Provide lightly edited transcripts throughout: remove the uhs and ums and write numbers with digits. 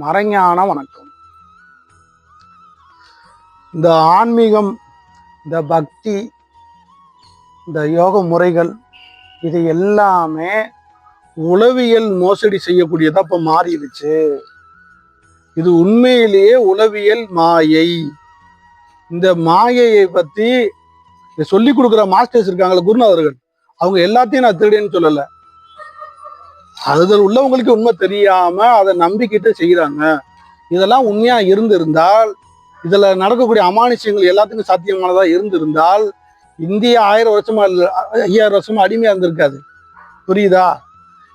மறைஞான வணக்கம். இந்த ஆன்மீகம், இந்த பக்தி, இந்த யோக முறைகள் இது எல்லாமே உளவியல் மோசடி செய்யக்கூடியதா இப்ப மாறிடுச்சு. இது உண்மையிலேயே உளவியல் மாயை. இந்த மாயையை பத்தி சொல்லி கொடுக்குற மாஸ்டர்ஸ் இருக்காங்களே, குருநாதர்கள், அவங்க எல்லாத்தையும் நான் திருடேன்னு சொல்லலை. அதுல உள்ளவங்களுக்கு உண்மை தெரியாம அதை நம்பிக்கிட்டு செய்யறாங்க. இதெல்லாம் உண்மையா இருந்திருந்தால், இதுல நடக்கக்கூடிய அமானுஷ்யங்கள் எல்லாத்துக்கும் சாத்தியமானதா இருந்திருந்தால், இந்தியா 1000 வருஷமா 5000 வருஷமா அடிமையா இருந்திருக்காது. புரியுதா?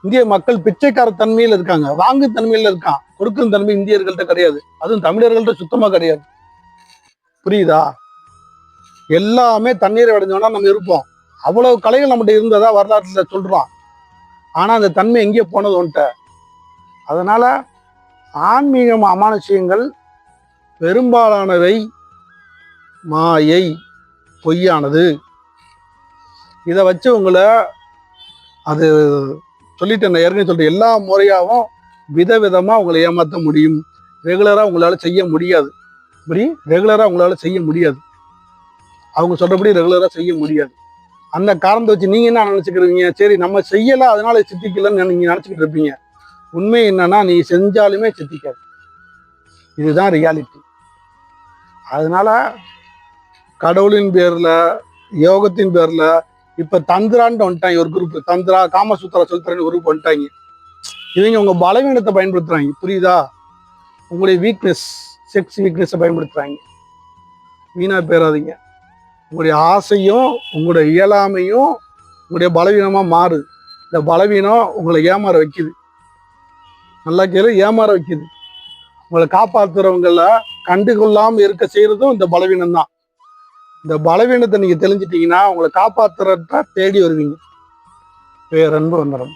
இந்திய மக்கள் பிச்சைக்கார தன்மையில இருக்காங்க, வாங்கு தன்மையில இருக்கான். கொடுக்கும் தன்மை இந்தியர்கள்ட்ட கிடையாது, அதுவும் தமிழர்கள்ட்ட சுத்தமா கிடையாது. புரியுதா? எல்லாமே தண்ணீரை அடைஞ்சோம்னா நம்ம இருப்போம். அவ்வளவு கலைகள் நம்மகிட்ட இருந்ததா வரலாற்றுல சொல்றோம். ஆனா அந்த தன்மை எங்கே போனது ஒன்ட்ட. அதனால ஆன்மீகம் அமானுஷ்யங்கள் பெரும்பாலானவை மாயை, பொய்யானது. இதை வச்சு உங்களை அது சொல்லிட்டு ஏற்கனவே சொல்லிட்டு எல்லா முறையாகவும் விதவிதமா உங்களை ஏமாற்ற முடியும். ரெகுலரா உங்களால செய்ய முடியாது. இப்படி ரெகுலரா உங்களால செய்ய முடியாது. அவங்க சொல்றபடி ரெகுலரா செய்ய முடியாது. அந்த காரணத்தை வச்சு நீங்க என்ன நினைச்சுக்கிறீங்க? சரி, நம்ம செய்யல அதனால சித்திக்கலன்னு நீங்க நினைச்சுக்கிட்டு இருப்பீங்க. உண்மை என்னன்னா, நீ செஞ்சாலுமே சித்திக்காது. இதுதான் ரியாலிட்டி. அதனால கடவுளின் பேர்ல, யோகத்தின் பேர்ல இப்ப தந்திரான்னு வந்துட்டாங்க ஒரு குரூப். தந்திரா, காமசூத்திரா சொல்லித்தரேன்னு ஒரு குரூப் வந்துட்டாங்க. இவங்க உங்க பலவீனத்தை பயன்படுத்துறாங்க. புரியுதா? உங்களுடைய வீக்னஸ், செக்ஸ் வீக்னஸை பயன்படுத்துறாங்க. வீணா பேராதீங்க. உங்களுடைய ஆசையும் உங்களுடைய இயலாமையும் உங்களுடைய பலவீனமா மாறு. இந்த பலவீனம் உங்களை ஏமாற வைக்குது. நல்லா கேளு, ஏமாற வைக்குது. உங்களை காப்பாத்துறவங்கள கண்டுகொள்ளாம இருக்க செய்யறதும் இந்த பலவீனம் தான். இந்த பலவீனத்தை நீங்க தெரிஞ்சிட்டீங்கன்னா உங்களை காப்பாத்துறத தேடி வருவீங்க. பேரன்பு வந்துடும்.